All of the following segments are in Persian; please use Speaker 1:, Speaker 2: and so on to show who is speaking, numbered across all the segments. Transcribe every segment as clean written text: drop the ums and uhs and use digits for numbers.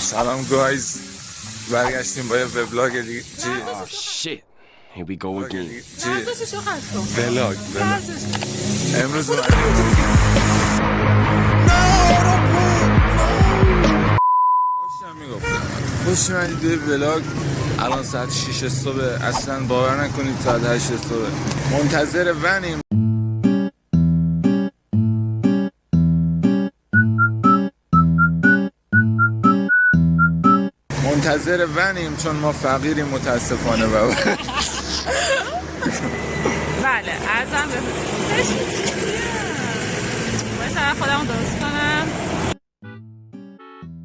Speaker 1: سلام گایز، برگشتیم با یه وبلاگ دیگه.
Speaker 2: Shit. Here we go again.
Speaker 1: ولاگ امروز خوش اومدید به ولاگ. الان ساعت 6 صبح، اصلا باور نکنید ساعت 8 صبح. منتظر ونیم. منتظر ونیم چون ما فقیریم متاسفانه. بابا
Speaker 3: بله ارزم به مثلا خودمو درست کنم.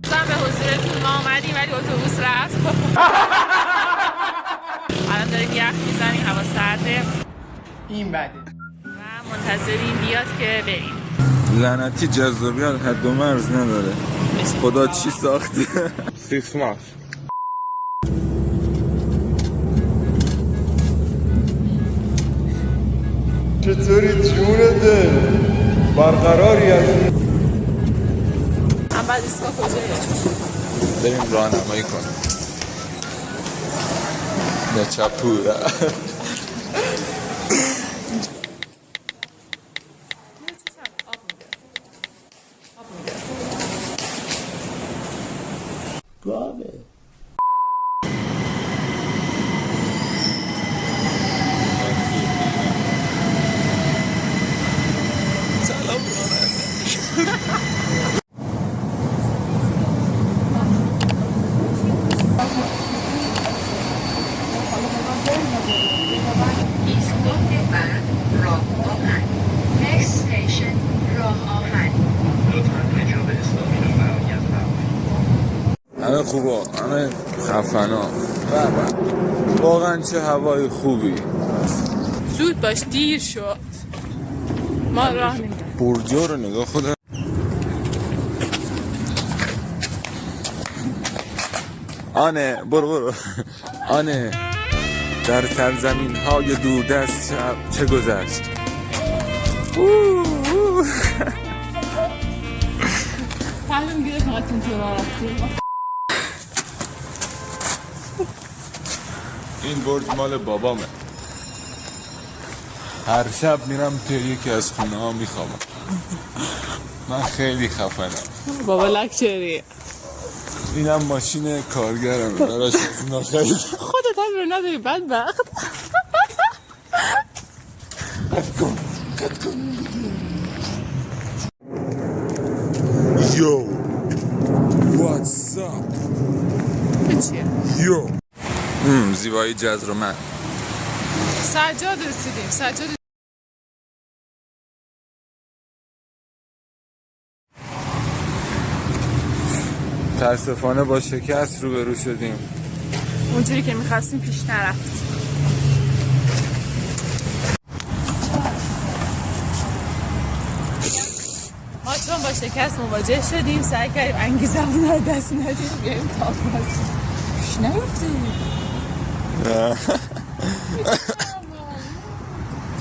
Speaker 3: ارزم به حضورتون ما آمدیم ولی اتوبوس رفت. الان داریم یخ میزنیم، هوا سرده،
Speaker 4: این بده
Speaker 3: و منتظریم بیاد که بریم.
Speaker 1: لعنتی جذابیت حد و مرز نداره. خدا چی ساخته؟ 6 ماه
Speaker 5: چطوری جونته؟ برقراری از
Speaker 3: هم بعد ایستگاه کجایه؟
Speaker 1: بریم راهنمایی کنیم. نه چپوره.
Speaker 5: گاوه
Speaker 1: سلام
Speaker 6: ایستگاه بعد راه آهن. Next station راه آهن.
Speaker 1: همه خوبا، همه خفنا. واقعا چه هوای خوبی.
Speaker 3: زود باش دیر شد. ما راه نمیدیم.
Speaker 1: برجا رو نگاه خدا. آنه برو آنه در سرزمین های دوردست چه گذشت.
Speaker 3: تعلیم میگیره که هاتون تو راه رفتیم.
Speaker 1: این برج مال بابامه. هر شب میرم توی یکی از خونه ها میخوابم. من خیلی خفنم.
Speaker 3: بابا لکچری
Speaker 1: اینم ماشین کارگرم. براش اینا خیلی
Speaker 3: خودت هم رو نداری بدبخت.
Speaker 1: قد کن. یو واتس اپ
Speaker 3: چیه؟
Speaker 1: یو زیبایی جزر من.
Speaker 3: سجاد رسیدیم. سجاد
Speaker 1: تاسفانه با شکست روبرو شدیم.
Speaker 3: اونجوری که میخواستیم پیش نرفت. ما چون با شکست مواجه شدیم سعی کردیم انگیزمون رو دست ندیم بیاییم تا پیش نیفتیم.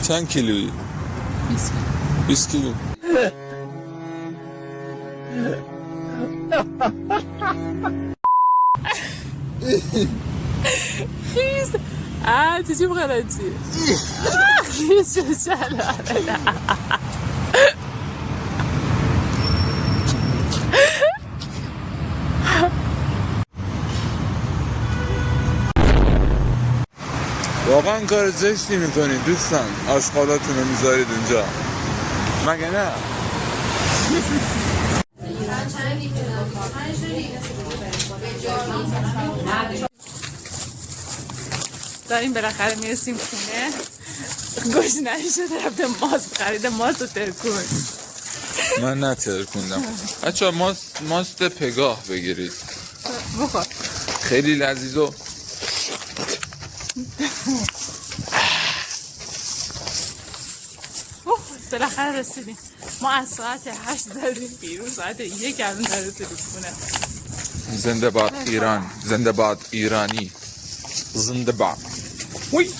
Speaker 1: چند کیلویی؟ 20 کیلو.
Speaker 3: خیز تجيب غلطي خيز شو سهل
Speaker 1: واقعا کار زشتی میکنید دوستان. آشغالاتون رو میذارید اونجا مگه نه؟
Speaker 3: داریم بالاخره میرسیم خونه. گشنه‌ای شده رفته ماست خریده. ماست رو ترکون.
Speaker 1: من نترکوندم. بچه ماست پگاه بگیرید،
Speaker 3: بخور.
Speaker 1: خیلی لذیذ و
Speaker 3: بالاخره رسیدیم. ما از ساعت 8 زدیم بیرون، ساعت 1 الان رسیدیم خونه.
Speaker 1: زنده باد ایران، زنده باد ایرانی، زنده باد. وی